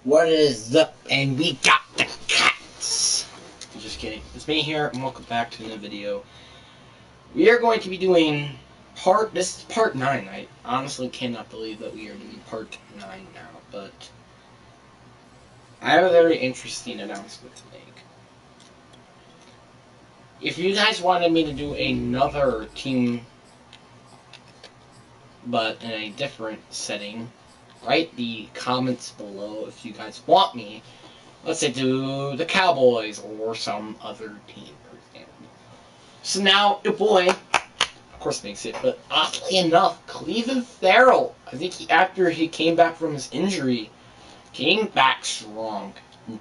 What is up? And we got the cats. Just kidding. It's me here, and welcome back to another video. We are going to be doing this is part 9. I honestly cannot believe that we are doing part 9 now, but I have a very interesting announcement to make. If you guys wanted me to do another team, but in a different setting, write the comments below if you guys want me. Let's say do the Cowboys or some other team, for example. So now your boy, of course, makes it, but oddly enough, Clelin Ferrell, I think after he came back from his injury, came back strong.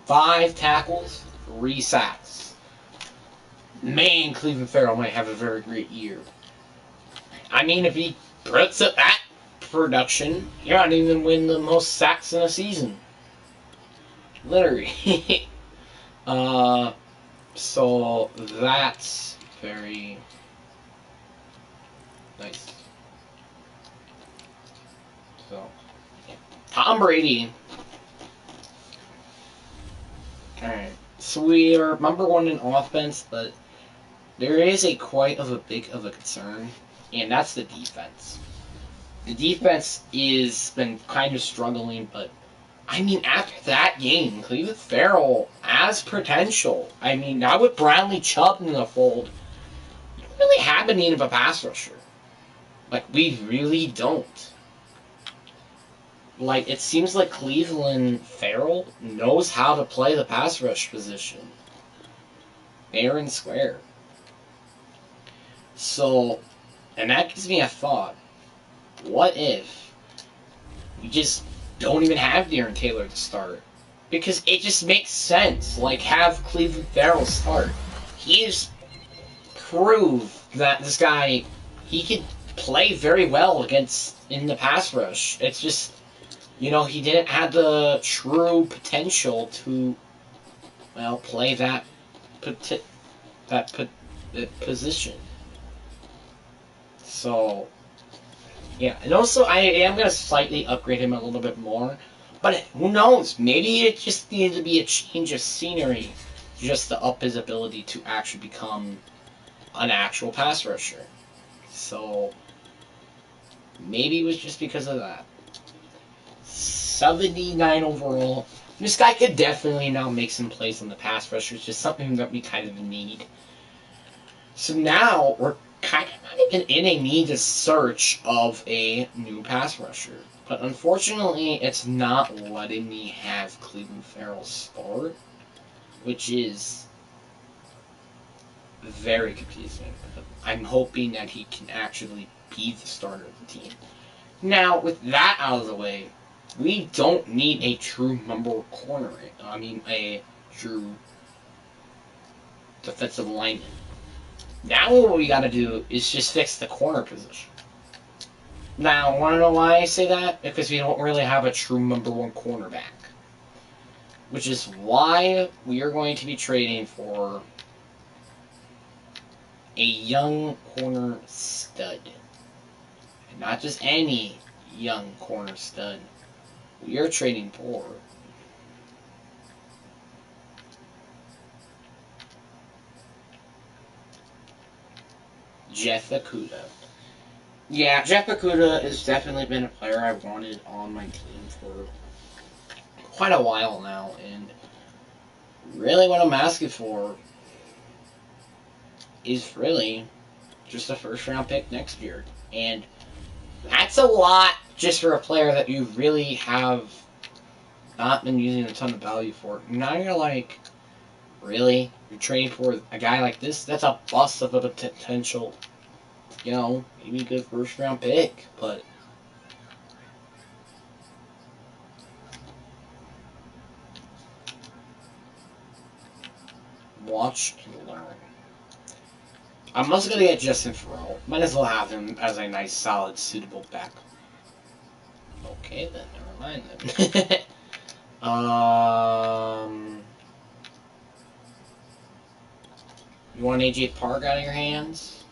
5 tackles, 3 sacks. Man, Clelin Ferrell might have a very great year. I mean, if he puts up that production, he might even win the most sacks in a season. Literally. So that's very nice. So, yeah. Tom Brady. Alright. So we are number 1 in offense, but there is quite a big of a concern, and that's the defense. The defense is been kind of struggling, but I mean, after that game, Clelin Ferrell has potential. I mean, now with Bradley Chubb in the fold, you don't really have a need of a pass rusher. Like, we really don't. Like, it seems like Clelin Ferrell knows how to play the pass rush position. Fair and square. So, and that gives me a thought. What if you just don't even have Darren Taylor to start? Because it just makes sense. Like, have Clelin Ferrell start. He's proved that this guy, he could play very well in the pass rush. It's just, you know, he didn't have the true potential to, well, play that position. So, yeah, and also I am going to slightly upgrade him a little bit more, but who knows, maybe it just needed to be a change of scenery just to up his ability to actually become an actual pass rusher. So, maybe it was just because of that. 79 overall. This guy could definitely now make some plays on the pass rusher. It's just something that we kind of need. So now, we're kind of not even in a need to search of a new pass rusher. But unfortunately, it's not letting me have Clelin Ferrell start, which is very confusing. I'm hoping that he can actually be the starter of the team. Now, with that out of the way, we don't need a true number corner. I mean, a true defensive lineman. Now what we gotta do is just fix the corner position. Now, wanna know why I say that? Because we don't really have a true number 1 cornerback. Which is why we are going to be trading for a young corner stud. And not just any young corner stud. We are trading for Jeff Okudah. Yeah, Jeff Okudah has definitely been a player I've wanted on my team for quite a while now, and really what I'm asking for is really just a first-round pick next year. And that's a lot just for a player that you really have not been using a ton of value for. Now you're like, really? You're trading for a guy like this? That's a bust of a potential, you know, maybe a good first-round pick, but watch and learn. I'm also going to get Justin Farrell. Might as well have him as a nice, solid, suitable back. Okay, then. Never mind, then. You want AJ Park out of your hands?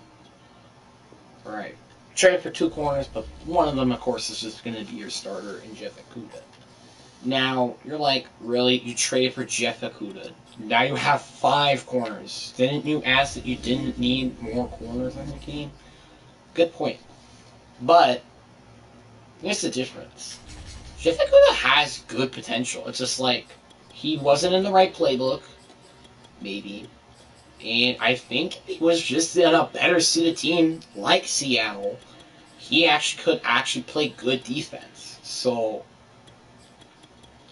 Alright. Trade for 2 corners, but one of them, of course, is just going to be your starter in Jeff Okudah. Now, you're like, really? You traded for Jeff Okuda. Now you have 5 corners. Didn't you ask that you didn't need more corners on your team? Good point. But, here's the difference. Jeff Okuda has good potential. It's just like, he wasn't in the right playbook. Maybe. And I think he was just on a better suited team like Seattle. He could play good defense. So,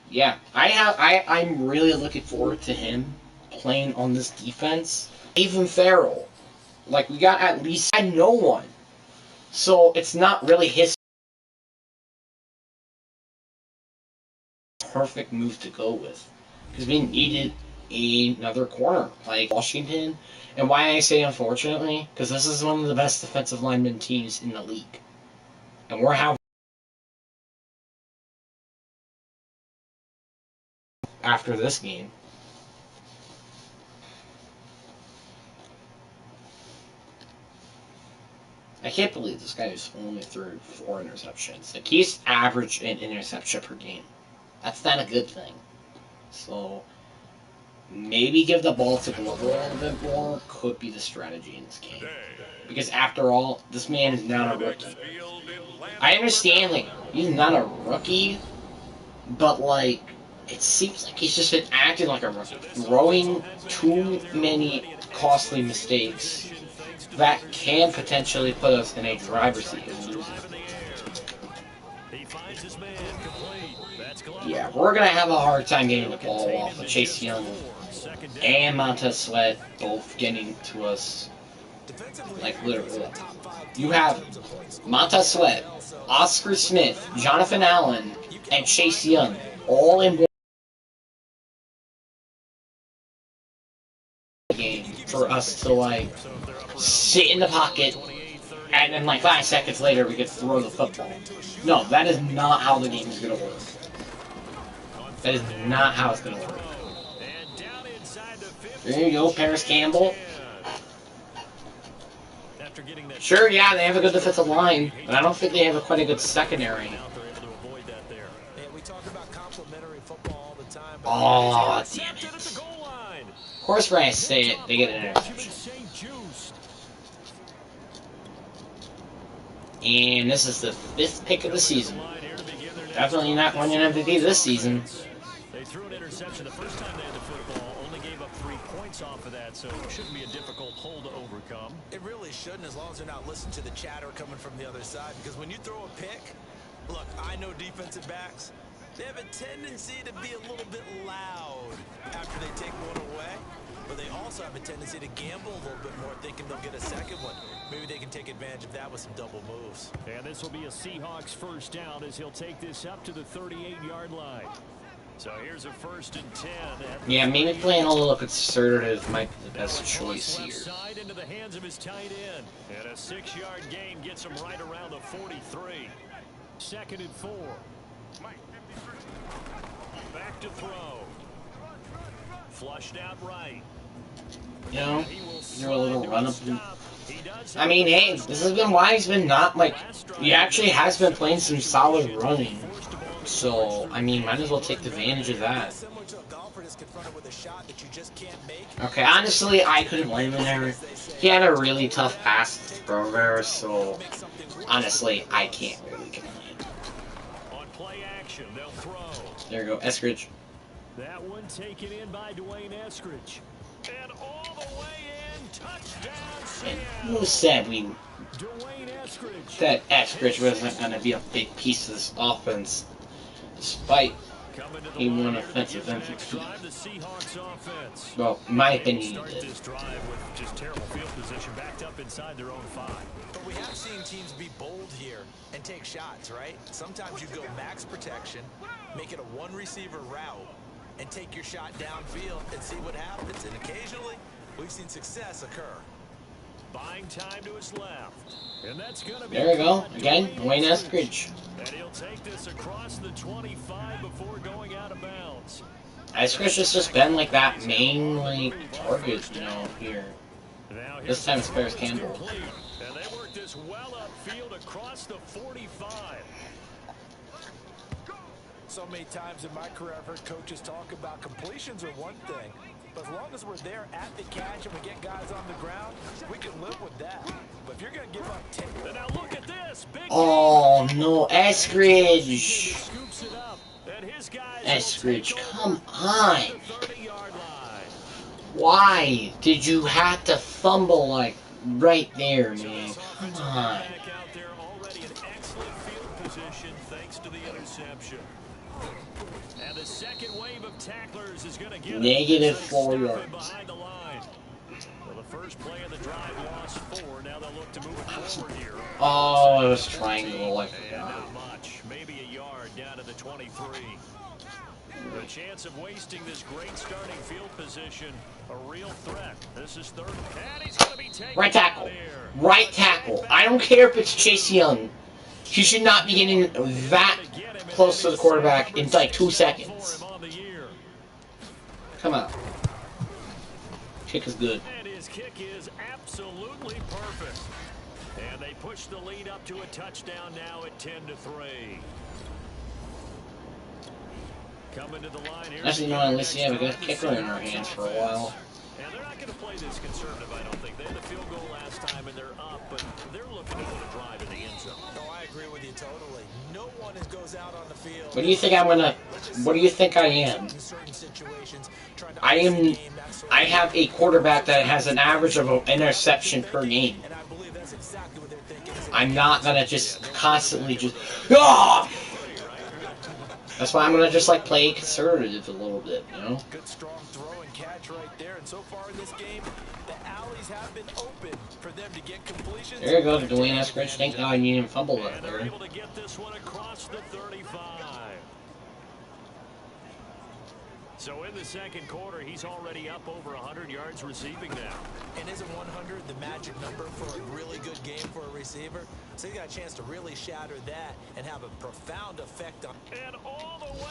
yeah, I'm really looking forward to him playing on this defense. Even Farrell, like we got at least no one, so it's not really his perfect move to go with because we needed another corner like Washington. And why I say unfortunately, because this is one of the best defensive lineman teams in the league, and we're how after this game. I can't believe this guy is only threw 4 interceptions. Like, he's average an interception per game. That's not a good thing. So, maybe give the ball to Glover a little bit more could be the strategy in this game. Because after all, this man is not a rookie. I understand, like, he's not a rookie, but, like, it seems like he's just been acting like a rookie. Throwing too many costly mistakes that can potentially put us in a driver's seat of losing. Yeah, we're going to have a hard time getting the ball off of Chase Young and Montez Sweat both getting to us. Like, literally. You have Montez Sweat, Oscar Smith, Jonathan Allen, and Chase Young all in one game for us to, like, sit in the pocket, and then like 5 seconds later we could throw the football. No, that is not how the game is going to work. That is not how it's going to work. There you go, Paris Campbell. Sure, yeah, they have a good defensive line, but I don't think they have quite a good secondary. Oh, damn it. Of course, when I say it, they get an interception. And this is the 5th pick of the season. Definitely not winning MVP this season. They threw an interception the first time they had the football, only gave up 3 points off of that, so it shouldn't be a difficult hole to overcome. It really shouldn't, as long as they're not listening to the chatter coming from the other side, because when you throw a pick, look, I know defensive backs, they have a tendency to be a little bit loud after they take one away, but they also have a tendency to gamble a little bit more, thinking they'll get a second one. Maybe they can take advantage of that with some double moves. And this will be a Seahawks first down as he'll take this up to the 38-yard line. So here's a 1st and 10. Yeah, maybe playing a little conservative might be the best choice here. Side into the hands of his tight end. And a 6-yard gain gets him right around the 43. 2nd and 4. Back to throw. Flushed out right. You know, you're a little run up. I mean, hey, this has been why he's been not like. He actually has been playing some solid running. So, I mean, might as well take advantage of that. Okay, honestly, I couldn't blame him there. He had a really tough pass to throw there, so honestly, I can't really complain. On play action, they'll throw. There you go, Eskridge. That one taken in by Dwayne Eskridge. And all the way in, touchdown. And who said that Eskridge wasn't going to be a big piece of this offense, despite he won offensive MVP? Well, in my opinion, he did. Just terrible field position, backed up inside their own 5. But we have seen teams be bold here and take shots, right? Sometimes you go max protection, make it a 1-receiver route, and take your shot downfield and see what happens. And occasionally, we've seen success occur. Buying time to his left. And that's gonna be there we go. Again, Dwayne Eskridge. And he'll take this across the 25 before going out of bounds. Eskridge has just been like that main like target, you know, here. This time it's Paris Campbell. And they work this well upfield across the 45. So many times in my career, I've heard coaches talk about completions are one thing. But as long as we're there at the catch and we get guys on the ground, we can live with that. But if you're going to give up 10... And now look at this. Big Oh, no. Eskridge. scoops it up. And his guys Eskridge, come on. the 30-yard line. Why did you have to fumble like right there, man? Come on. Back out there already in excellent field position thanks to the interception. And the second wave of tacklers is going to get Negative him. 4 Stop him yards. behind the line. Well, the first play of the drive lost 4. Now they'll look to move it forward here. Oh, it was triangle. I And forgot. not much. Maybe a yard down to the 23. The chance of wasting this great starting field position, a real threat. This is third. And he's going to be taken Right tackle. out here. Right tackle. I don't care if it's Chase Young. He should not be getting that close to the quarterback in like 2 seconds. Come on. Kick is good. And his kick is absolutely perfect. And they push the lead up to a touchdown now at 10-3. Coming to the line here. Actually, no, at least we have a good kicker in our hands for a while. And they're not going to play this conservative, I don't think. They had the field goal last time and they're up, but they're looking to put a drive in the end zone. No, I agree with you totally. No one goes out on the field. What do you think I'm gonna? What do you think I am? In certain situations, trying to I am. game, that sort of I have a quarterback that has an average of an interception per game. And I believe that's exactly what they're thinking. I'm not gonna just constantly just. Ah! That's why I'm gonna just like play conservative a little bit, you know. Good strong throw and catch right there. And so far in this game, the alleys have been open for them to get completions. There you go, Dwayne Eskridge. Thank God you didn't fumble that And they're there. able to get this one across the 35. So in the second quarter, he's already up over 100 yards receiving now. And isn't 100 the magic number for a really good game for a receiver? So you got a chance to really shatter that and have a profound effect on. And all the way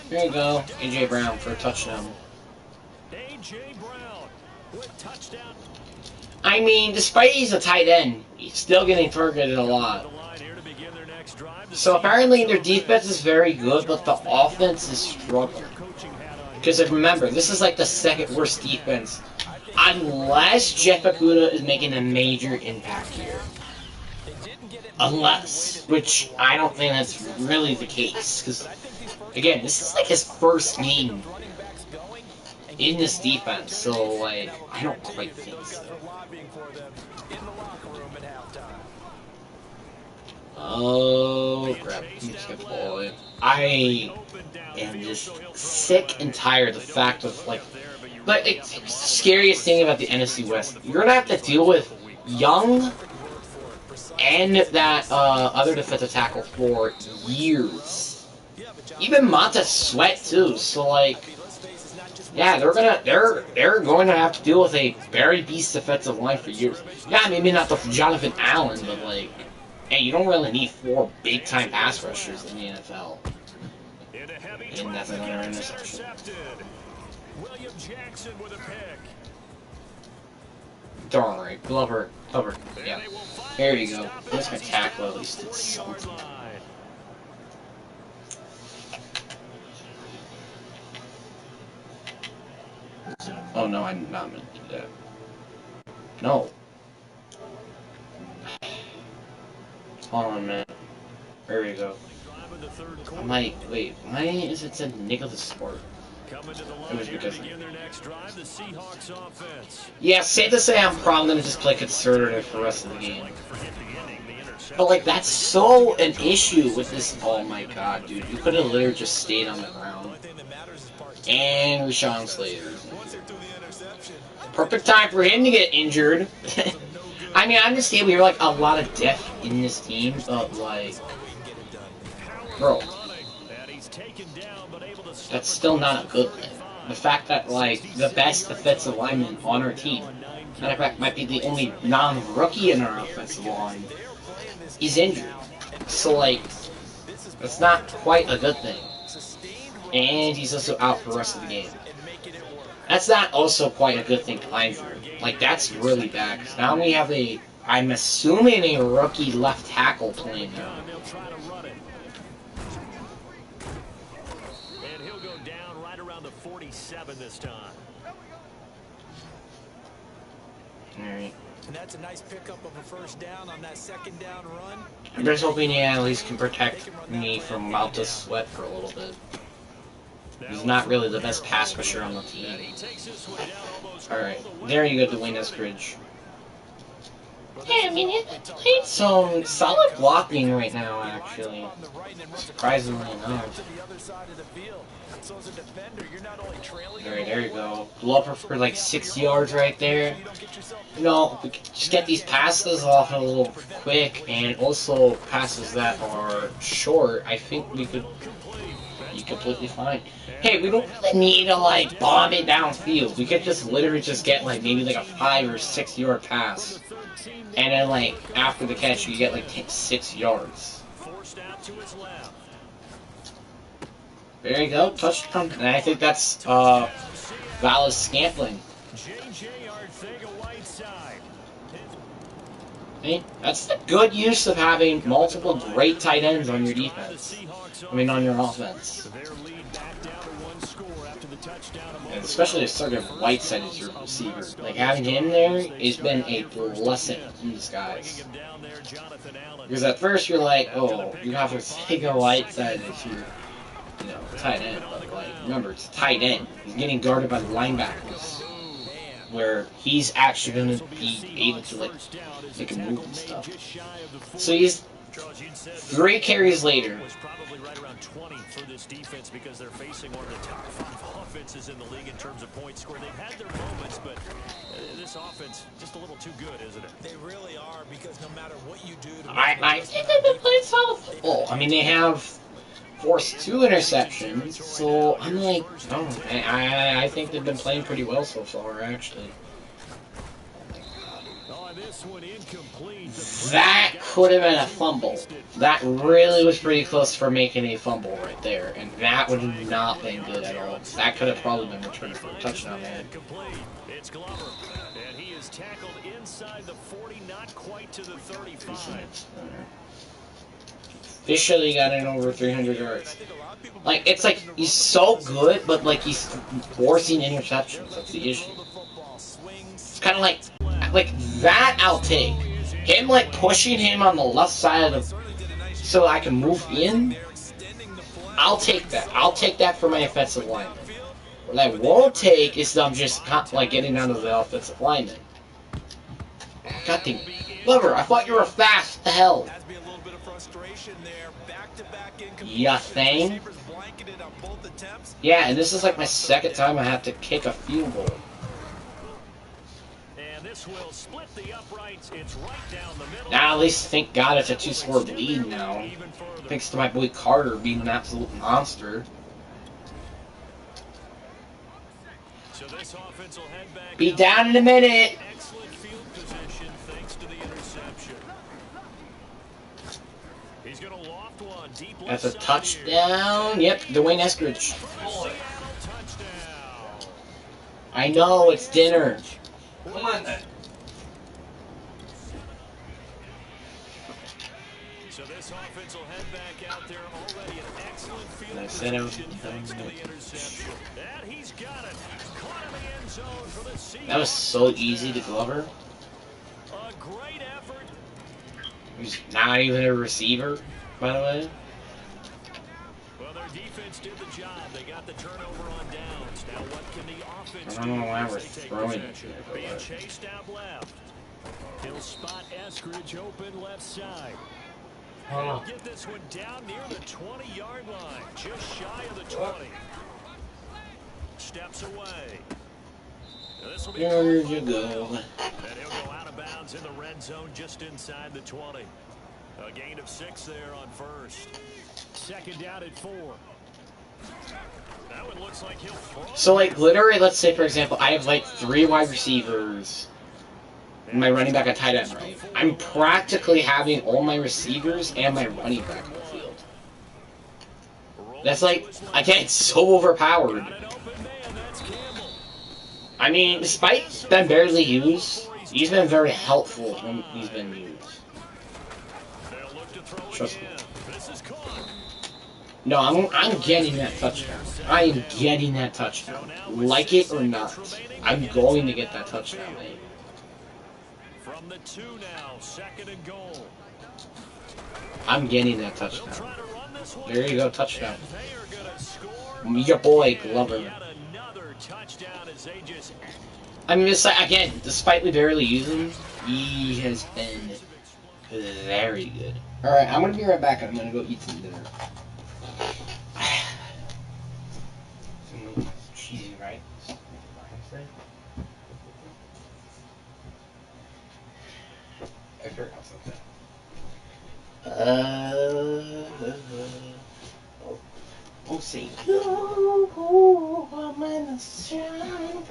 in. There you go, AJ Brown for a touchdown. A.J. Brown with touchdown. I mean, despite he's a tight end, he's still getting targeted a lot. The line here to begin their next drive. The So Seahawks apparently their are defense is very good, but the offense is struggling. coaching hat on. Because remember, this is like the second worst defense. Unless Jeff Okudah is making a major impact here. Unless, which I don't think that's really the case. Because, again, this is like his first game in this defense. So, like, I don't quite think so. Oh, crap. Let's get the ball in. I am just sick and tired of the fact of, like it's the scariest thing about the NFC West. You're going to have to deal with Young and that other defensive tackle for years. Even Montez Sweat, too. So, like, yeah, they're going to have to deal with a very beast defensive line for years. Yeah, maybe not the Jonathan Allen, but, like, hey, you don't really need 4 big-time pass rushers in the NFL. And that's another interception. William Jackson with a pick. Darn right. Glover. Yeah. There you go. That's my tackle, at least it's something. Oh no, I'm not gonna do that. No. Hold on a minute. There we go. I might wait. Why is it said Nicholas Sport? It was because. Yeah, safe to say I'm probably gonna just play conservative for the rest of the game. But like that's so an issue with this. Oh my god, dude! You could have literally just stayed on the ground. And Rashawn Slater. Perfect time for him to get injured. I mean, I understand we have like a lot of depth in this team, but like, bro, that's still not a good thing. The fact that like the best defensive lineman on our team, matter of fact, might be the only non-rookie in our offensive line, is injured. So like, that's not quite a good thing. And he's also out for the rest of the game. That's not also quite a good thing either. Like, that's really bad. Because now we have a, I'm assuming a rookie left tackle playing now. 47 this time. Alright. And that's a nice pickup of a first down on that second down run. I'm just hoping he at least can protect me from Malta Sweat for a little bit. He's not really the best pass rusher on the team. Alright, there you go, Dwayne Eskridge. Yeah, I mean, it's played some solid blocking right now, actually. Surprisingly enough. Alright, there you go. Glover for like 6 yards right there. You know, we could just get these passes off a little quick, and also passes that are short. I think we could be completely fine. Hey, we don't really need to like bomb it downfield. We could just literally just get like maybe like a 5 or 6 yard pass, and then like after the catch you get like 6 yards. There you go, touchdown. And I think that's Valles Scantling. Hey, that's the good use of having multiple great tight ends on your defense. I mean, on your offense. And especially if Sergeant Whiteside is your receiver. Like, having him there has been a blessing in disguise. Because at first you're like, oh, you have Sergeant Whiteside as your, you know, tight end. But, like, remember, it's a tight end. He's getting guarded by the linebackers, where he's actually going to be able to, like, make a move and stuff. So he's 3 carries later. Was probably right around 20 for this defense because they're facing one of the top 5 offenses in the league in terms of points scored. They've had their moments, but this offense just a little too good, isn't it? They really are, because no matter what you do to I think they've been playing solid football. I mean, they have forced 2 interceptions, so I'm like, oh, I think they've been playing pretty well so far, actually. That could have been a fumble. That really was pretty close for making a fumble right there, and that would have not been good at all. That could have probably been returned for a touchdown, man. It's Glover, and he is tackled inside the 40, not quite to the 35. Officially got in over 300 yards. Like, it's like, he's so good, but like, he's forcing interceptions. That's the issue. It's kind of like that I'll take. Him, like, pushing him on the left side of the, so I can move in, I'll take that. I'll take that for my offensive lineman. What I won't take is them just, like, getting down to the offensive lineman. God damn. Glover, I thought you were fast. What the hell? Ya thing? Yeah, and this is like my 2nd time I have to kick a field goal. This will split the uprights. It's right down the middle. Now, at least, thank God, it's a 2-score lead now. Thanks to my boy Carter being an absolute monster. So this offense will head back. Be down in a minute. Excellent field position thanks to the interception. He's going to loft one deep left. That's a touchdown. Yep, Dwayne Eskridge. I know, it's dinner. Come on then. So this offense will head back out there already an excellent field position thanks to the interception. And he's got it. Caught in the end zone for the Seahawks. That was so easy to Glover. A great effort. He's not even a receiver, by the way. Well, their defense did the job. They got the turnover on downs. Now what can the offense do? I don't know why we're throwing it. Being chased out left. He'll spot Eskridge open left side. He'll get this one down near the 20-yard line, just shy of the 20. Steps away. This will be There you go. and he'll go out of bounds in the red zone just inside the 20. A gain of 6 there on first. 2nd down at 4. That one looks like he'll throw. So, like, literally, let's say, for example, I have, like, 3 wide receivers, and my running back and tight end, right? I'm practically having all my receivers and my running back on the field. That's, like, again, it's so overpowered. I mean, despite he's been barely used, he's been very helpful when he's been used. Trust me. No, I'm getting that touchdown. I am getting that touchdown. Like it or not, I'm going to get that touchdown, mate. From the 2 now, 2nd and goal. I'm getting that They'll touchdown. try to run this one. There you go, touchdown. And they are going to score Your boy, again. Glover. Yet another touchdown as they just... I mean, again, despite we barely use him, he has been very good. Alright, I'm gonna be right back. I'm gonna go eat some dinner. Cheesy, right? I forgot something. We'll see. You, I'm in the sun.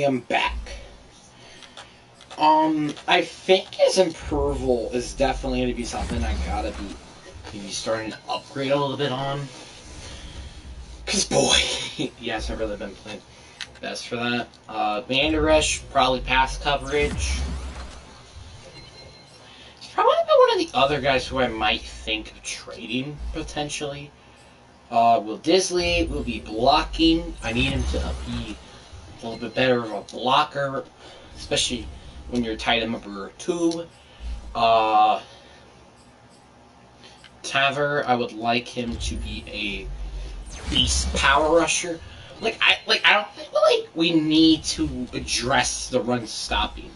am back. I think his improval is definitely going to be something I gotta be maybe starting to upgrade a little bit on. Cause boy, he hasn't really been playing best for that. Mandaresh, probably pass coverage. He's probably one of the other guys who I might think of trading, potentially. Will Disley will be blocking. I need him to be a little bit better of a blocker, especially when you're tight end number 2. Taver, I would like him to be a beast power rusher. I don't think we need to address the run stopping,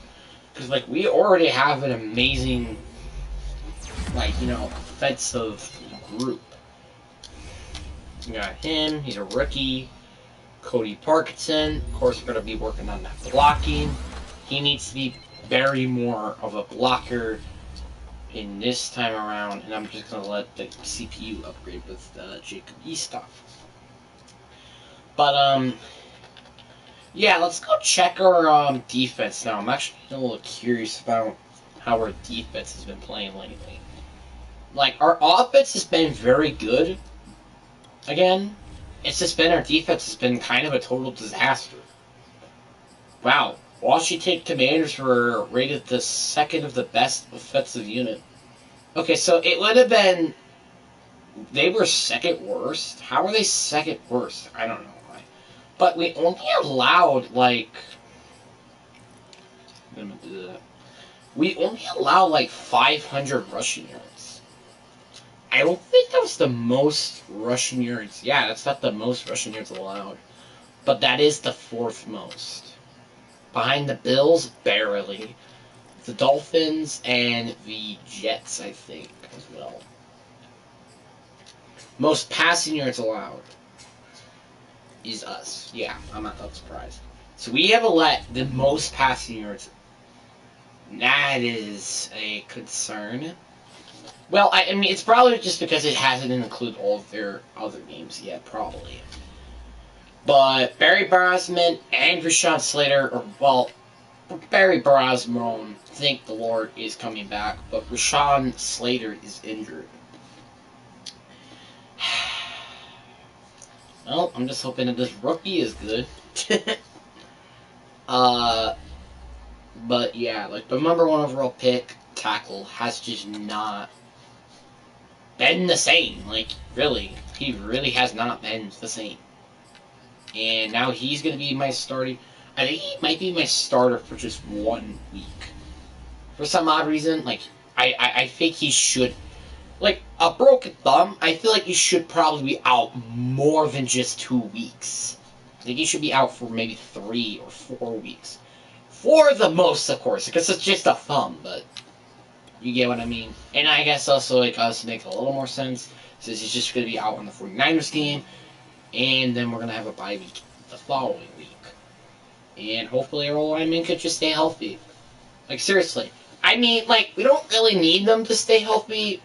because we already have an amazing offensive group. We got him. He's a rookie. Cody Parkinson. Of course, we're going to be working on that blocking. He needs to be very more of a blocker in this time around, and I'm just going to let the CPU upgrade with Jacob Eastock. But, yeah, let's go check our defense now. I'm actually a little curious about how our defense has been playing lately. Our offense has been very good. Again, it's just been our defense has been kind of a total disaster. Wow. Washington Commanders were rated the second of the best offensive unit. Okay, so it would have been... They were second worst? How were they second worst? I don't know why. But we only allowed, we only allowed, 500 rushing yards. I don't think that was the most rushing yards. Yeah, that's not the most rushing yards allowed. But that is the 4th most. Behind the Bills, barely. The Dolphins and the Jets, I think, as well. Most passing yards allowed is us. Yeah, I'm not that surprised. So we have let the most passing yards. That is a concern. Well, I mean, it's probably just because it hasn't included all of their other games yet, probably. But Barry Brosman and Rashawn Slater, Barry Brosman, thank the Lord, is coming back, but Rashawn Slater is injured. Well, I'm just hoping that this rookie is good. But yeah, the number 1 overall pick, tackle, has just not been the same. Really. He really has not been the same. And now he's going to be my starting... I think he might be my starter for just 1 week. For some odd reason, I think he should... a broken thumb, I feel like he should probably be out more than just 2 weeks. I think he should be out for maybe 3 or 4 weeks. For the most, of course, because it's just a thumb, but... You get what I mean? And I guess also it does make a little more sense, since he's just going to be out on the 49ers game, and then we're going to have a bye week the following week. And hopefully our linemen could just stay healthy. Seriously. I mean, we don't really need them to stay healthy.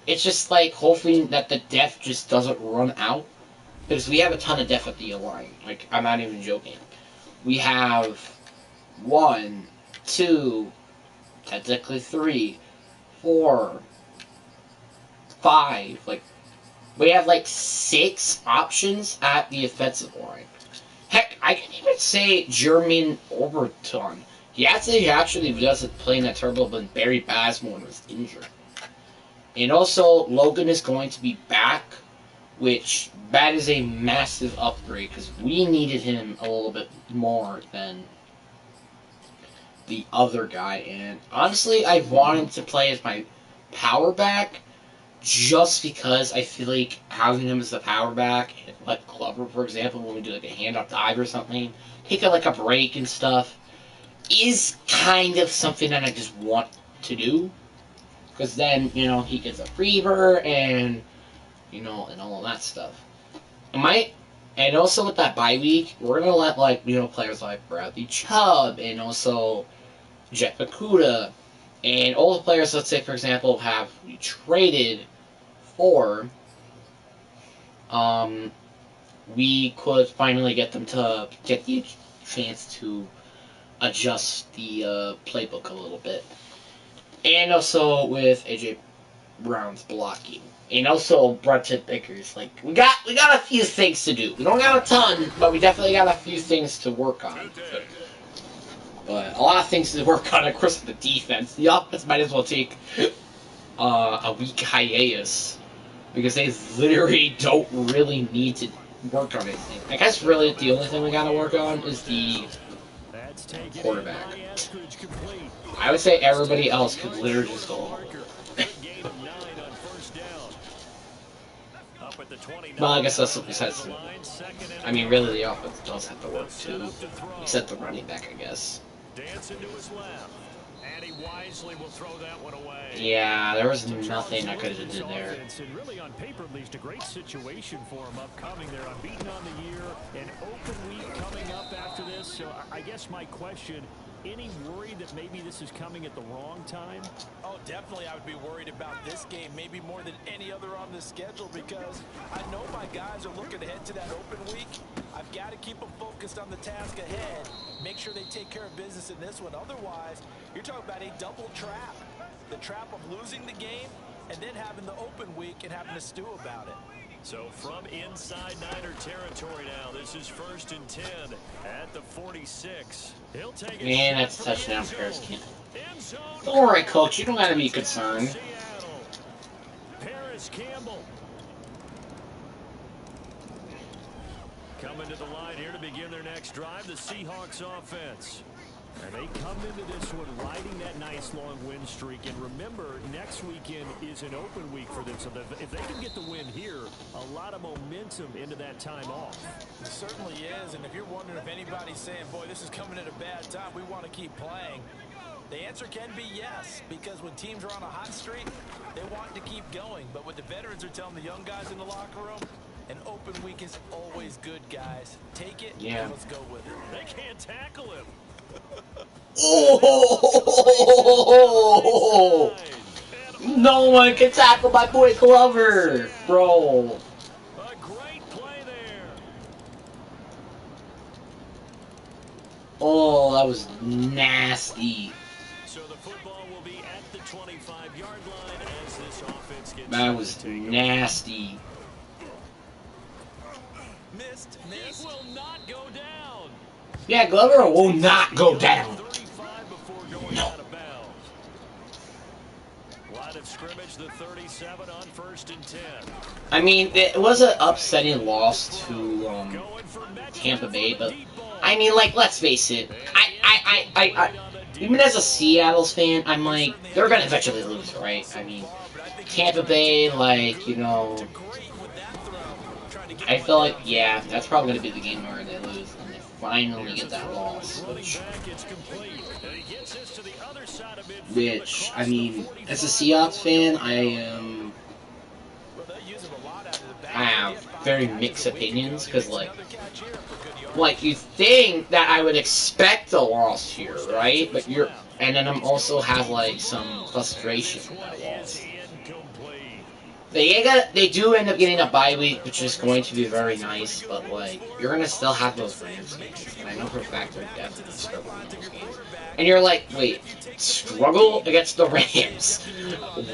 It's just, hopefully that the depth just doesn't run out. Because we have a ton of depth at the line. I'm not even joking. We have 1, 2, technically 3, 4, 5, we have 6 options at the offensive line. Heck, I can even say Jermaine Overton. He actually doesn't play in that terrible, but Barry Basmore was injured. And also, Logan is going to be back, which that is a massive upgrade, because we needed him a little bit more than the other guy. And honestly, I want him to play as my power back, just because I feel like having him as the power back, like Glover, for example, when we do a handoff dive or something, take a break and stuff, is kind of something that I just want to do. Because then, he gets a breather and, and all of that stuff. And also with that bye week, we're going to let, players like Bradley Chubb and also Jeff Okudah and all the players, let's say, for example, have we traded for, we could finally get them to get the chance to adjust the playbook a little bit. And also with AJ Brown's blocking. And also Brenton Vickers. Like, we got a few things to do. We don't got a ton, but we definitely got a few things to work on. But a lot of things to work on, of course, the defense. The offense might as well take a week hiatus. Because they literally don't really need to work on anything. I guess really the only thing we gotta work on is the quarterback. I would say everybody else could literally just go home. Well, I guess that's besides. I mean, really, the offense does have to work too, except the running back, I guess. Dancing to his left. And he wisely will throw that one away. Yeah, there was nothing I could have did there. And really, on paper, at least, a great situation for him upcoming. They're unbeaten on the year, an open week coming up after this. So I guess my question, any worry that maybe this is coming at the wrong time? Oh, definitely I would be worried about this game, maybe more than any other on the schedule, because I know my guys are looking ahead to that open week. I've got to keep them focused on the task ahead, make sure they take care of business in this one. Otherwise, you're talking about a double trap. The trap of losing the game and then having the open week and having to stew about it. So from inside Niner territory now, this is 1st and 10 at the 46. He'll take it. Man, that's a touchdown for Paris Campbell. Don't worry, coach. You don't gotta be concerned. Paris Campbell coming to the line here to begin their next drive. The Seahawks offense. And they come into this one riding that nice long win streak. And remember, next weekend is an open week for them. So if they can get the win here, a lot of momentum into that time off. It certainly is. And if you're wondering if anybody's saying, boy, this is coming at a bad time, we want to keep playing, the answer can be yes. Because when teams are on a hot streak, they want to keep going. But what the veterans are telling the young guys in the locker room, an open week is always good, guys. Take it, and let's go with it. They can't tackle him. Oh! No one can tackle my boy Glover, bro. A great play there. Oh, that was nasty. So the football will be at the 25-yard line as this offense gets. That was nasty. Missed. It will not go down. Yeah, Glover will not go down. 35 before going No. out of bounds. Line of scrimmage, the 37 on 1st and 10. I mean, it was an upsetting loss to Going for Metcalf Tampa Bay, on but the deep ball. I mean, like, let's face it. I even as a Seattle's fan, I'm like, they're gonna eventually lose, right? I mean, Tampa Bay, like, you know, I feel like, yeah, that's probably gonna be the game where they lose and they finally get that loss. Which, I mean, as a Seahawks fan, I have very mixed opinions, because, like, you think that I would expect a loss here, right? But and then I'm also have, like, some frustration with that loss. They do end up getting a bye week, which is going to be very nice, but, like, you're gonna still have those Rams games, and I know for a fact they're definitely struggling in those games. And you're like, wait, struggle against the Rams?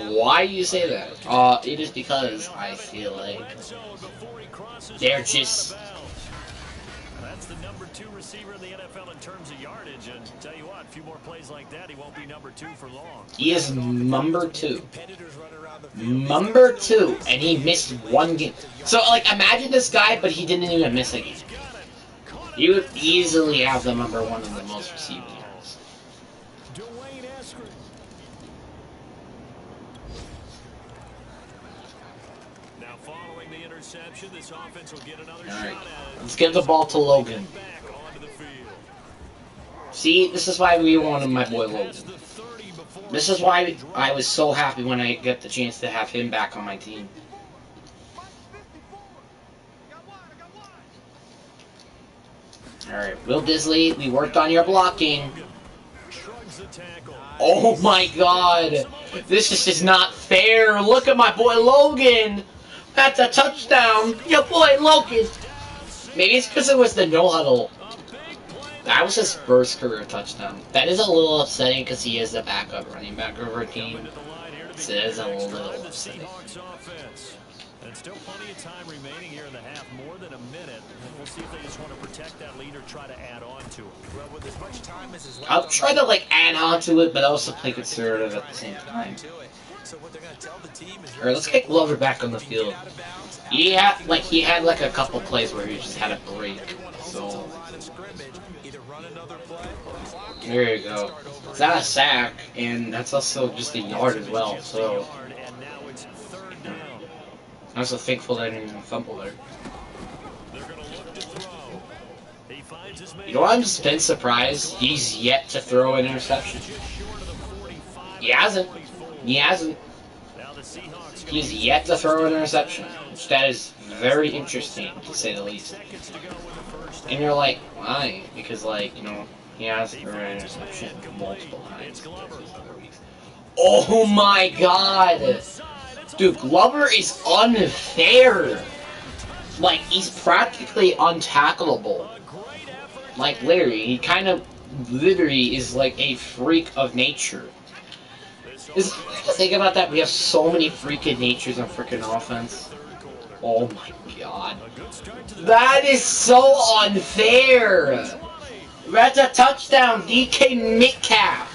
Why do you say that? It is because I feel like they're just... That's the number 2 receiver in the NFL in terms of yardage, and tell you what, a few more plays like that, he won't be number 2 for long. He is number 2. Number 2, and he missed one game. So, like, imagine this guy, but he didn't even miss a game. He would easily have the number 1 in the most receiving yards. Now, following the interception, this offense will get another All right, shot at it. let's give the ball to Logan. Back onto the field. See, this is why we wanted my boy Logan. This is why I was so happy when I get the chance to have him back on my team. Alright, Will Disley, we worked on your blocking. Oh my god! This is just not fair! Look at my boy Logan! That's a touchdown! Your boy Logan! Maybe it's because it was the no huddle. That was his first career touchdown. That is a little upsetting because he is the backup running back of our team. So it is a little upsetting. And still plenty of time remaining here in the half, more than a minute. And we'll see if they just want to protect that lead or try to add on to it. Well, with as much time as is left, I'll try to like add on to it, but also play conservative at the same time. So what they're going to tell the team is, Alright, let's get Glover back on the field. He had like a couple plays where he just had a break. So there you go. It's not a sack, and that's also just a yard as well. So I'm so thankful that I didn't even fumble there. You know what? I'm just been surprised. He's yet to throw an interception. He hasn't. He hasn't. He's yet to throw an interception. Which that is very interesting, to say the least. And you're like, why? Because, like, you know, he has thrown an interception multiple times. Oh my god! Dude, Glover is unfair! Like, he's practically untackleable. Like, literally, he kind of literally is like a freak of nature. Think about that, we have so many freaking natures on freaking offense. Oh my god. That is so unfair! That's a touchdown, DK Metcalf!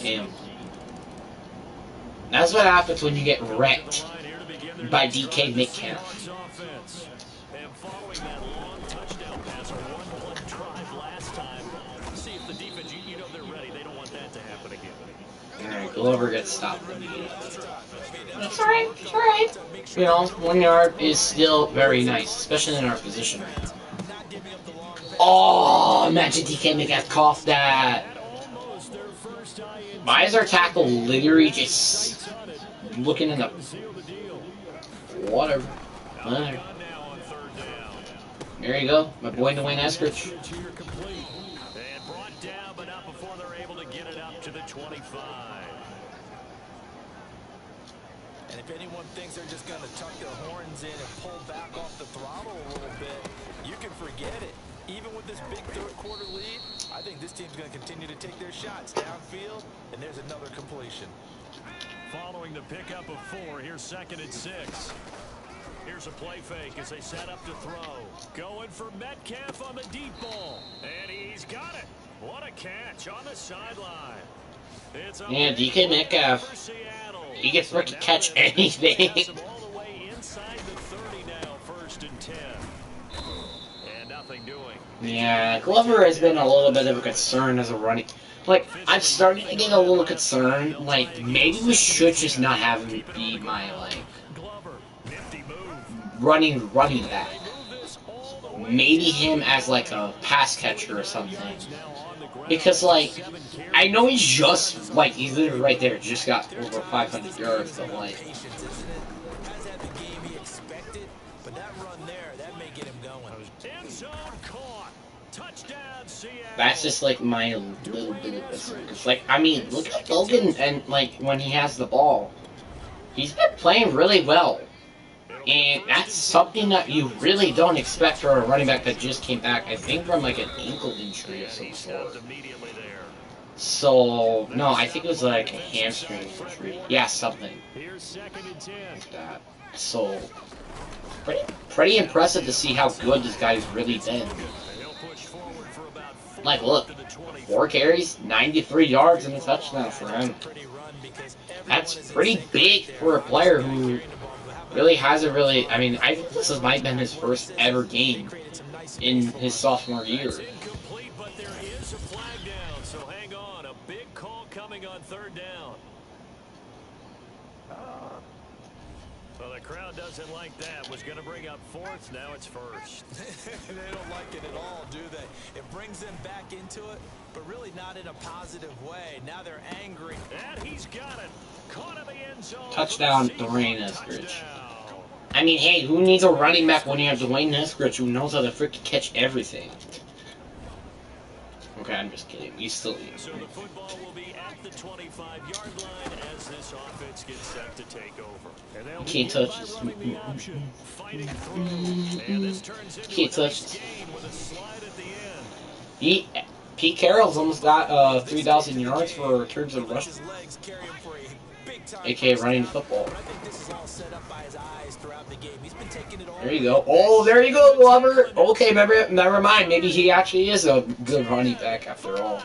Damn. That's what happens when you get wrecked by DK Metcalf. Alright, Glover gets stopped. It's alright, it's alright. You know, 1 yard is still very nice, especially in our position right now. Oh, imagine DK Metcalf coughed that. Why is our tackle literally just looking in the... Whatever. Whatever. There you go, my boy Dwayne Eskridge. And brought down, but not before they're able to get it up to the 25. and if anyone thinks they're just going to tuck their horns in and pull back off the throttle a little bit, you can forget it. Even with this big third-quarter lead, I think this team's going to continue to take their shots downfield, and there's another completion. Following the pickup of 4, here's 2nd and 6. Here's a play fake as they set up to throw. Going for Metcalf on the deep ball. And he's got it. What a catch on the sideline. Yeah, DK Metcalf. He gets to catch anything. All the way inside the 30 now, 1st and 10. And nothing doing. Yeah, Glover has been a little bit of a concern as a running... Like, I'm starting to get a little concerned. Like, maybe we should just not have him be my, like, running back. Maybe him as, like, a pass catcher or something. Because, like, I know he's just, like, he's literally right there, just got over 500 yards, but, like... That's just, like, my little bit of concern. It's like, I mean, look at Logan, and, like, when he has the ball. He's been playing really well. And that's something that you really don't expect for a running back that just came back, I think, from, like, an ankle injury of some sort. So, no, I think it was, like, a hamstring injury. Yeah, something like that. So, pretty impressive to see how good this guy's really been. Like, look, 4 carries, 93 yards, and a touchdown for him. That's pretty big for a player who really hasn't really... I mean, I think this might have been his first ever game in his sophomore year. But there is a flag down, so hang on. A big call coming on 3rd down. Well, the crowd doesn't like that. Was going to bring up 4th, now it's 1st. They don't like it at all, do they? It brings them back into it, but really not in a positive way. Now they're angry. And he's got it. Caught in the end zone. Touchdown, Dwayne Eskridge. I mean, hey, who needs a running back when you have Dwayne Eskridge who knows how to freaking catch everything? Okay, I'm just kidding. You still need So the football will be at the 25-yard line as this offense gets set to take over. And they'll Can't touch begin this. by running the option, fighting through. And this turns into Can't a touch nice this. gain with a slide at the end. Pete Carroll's almost got 3,000 yards for returns and rush, aka running the football. There you go. Oh, there you go, Glover. Okay, never mind. Maybe he actually is a good running back after all.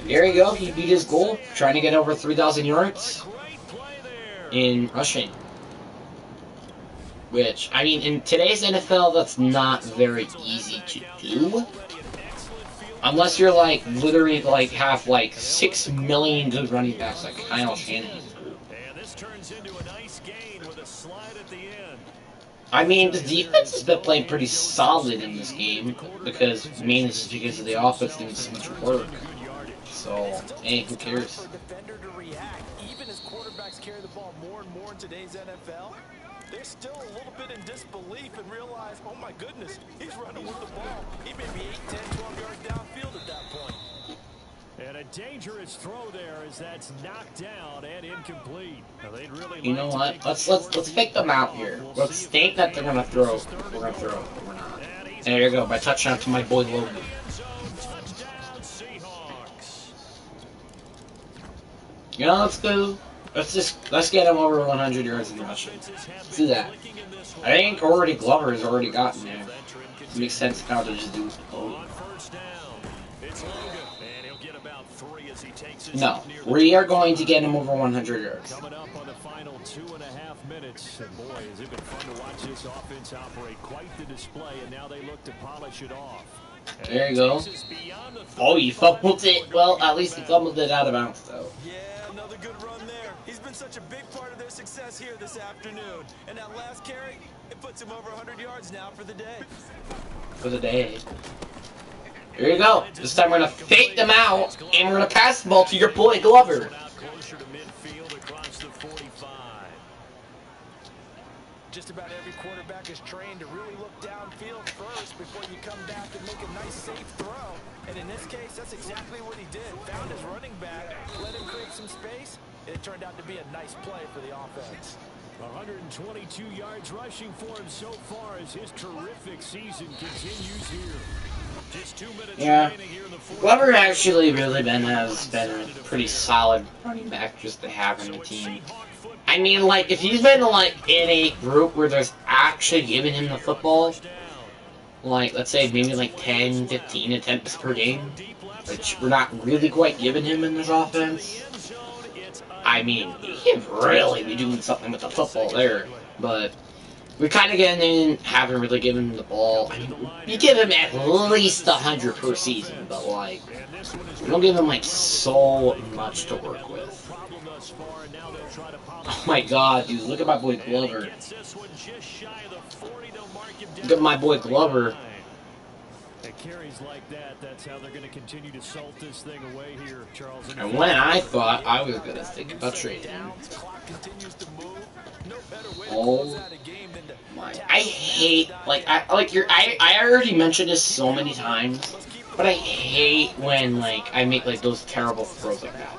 There you go. He beat his goal, trying to get over 3,000 yards in rushing. Which, I mean, in today's NFL, that's not very easy to do. Unless you're like literally like have like 6 million good running backs like Kyle Shanahan's group. I mean, the defense has been playing pretty solid in this game because mainly just because of the offense doing so much work. So, hey, who cares? Even as quarterbacks carry the ball more and more in today's NFL, they're still a little bit in disbelief and realize, oh my goodness, he's running with the ball. He may be 8, 10, 12 yards downfield at that point. And a dangerous throw there as that's knocked down and incomplete. Now they'd really You know what? Let's pick them out here. Let's think that they're gonna throw. We're gonna throw. We're not. And there you go. My touchdown to my boy Logan. You know, let's go. Let's get him over 100 yards in rushing. Let's do that. I think Glover has already gotten there. It makes sense now to just do it. Oh. No, we are going to get him over 100 yards. Coming up on the final 2.5 minutes, and boy, has it been fun to watch this offense operate quite the display, and now they look to polish it off. There you go. Oh, you fumbled it. Well, at least he fumbled it out of bounds, though. Yeah, another good run there. He's been such a big part of their success here this afternoon. And that last carry, it puts him over 100 yards now for the day. For the day. Here you go. This time we're going to fake them out, and we're going to pass the ball to your boy Glover. Just about every quarterback is trained to really look downfield first before you come back and make a nice safe throw. And in this case, that's exactly what he did. Found his running back, let him create some space, and it turned out to be a nice play for the offense. 122 yards rushing for him so far as his terrific season continues here. Just 2 minutes remaining here in the fourth. Glover actually really has been a pretty solid running back just to have in the team. I mean, like, if he's been, like, in a group where there's actually giving him the football, like, let's say maybe, like, 10, 15 attempts per game, which we're not really quite giving him in this offense, I mean, he can really be doing something with the football there, but we're kind of getting in, haven't really given him the ball. I mean, we give him at least 100 per season, but, like, we don't give him, like, so much to work with. Oh my god, dude, look at my boy Glover. Look at my boy Glover. Carries like that, that's how they're going to continue to salt this thing away here, Charles. And when I thought I was going to think about trading him. Oh my, I hate, I already mentioned this so many times, but I hate when, like, I make, like, those terrible throws like that.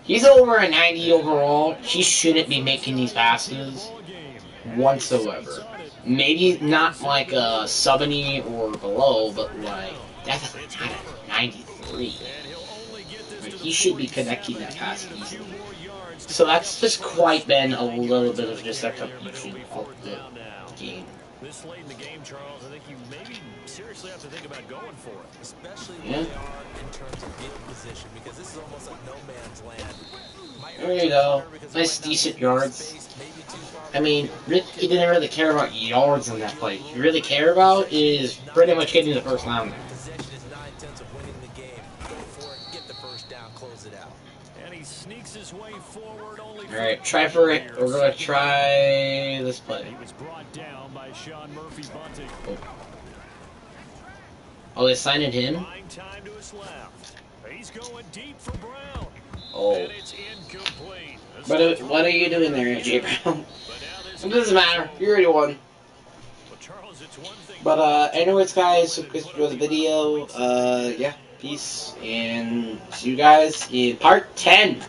He's over a 90 overall. He shouldn't be making these passes whatsoever. Maybe not like a 70 or below, but like definitely not a 93. Like, he should be connecting that pass easily. So that's just quite been a little bit of just execution of the game. This late in the game, Charles, I think you maybe seriously have to think about going for it. Especially when they are in terms of field position, because this is almost like no man's land. There you go. Nice, decent yards. I mean, he didn't really care about yards in that play. What you really care about is pretty much getting the first down there. Possession is 9/10 of winning the game. Go for it, get the first down, close it out. And he sneaks his way forward. Alright, try for it. We're going to try this play. He was brought down by Sean Murphy Bunting. Oh, they signed him? Time to his left. He's going deep for Brown. Oh. And it's incomplete. What are you doing there, AJ Brown? It doesn't matter. You already won. Well, Charles, But anyways, guys, hope you guys enjoyed the video. Yeah, peace, and see you guys in part 10.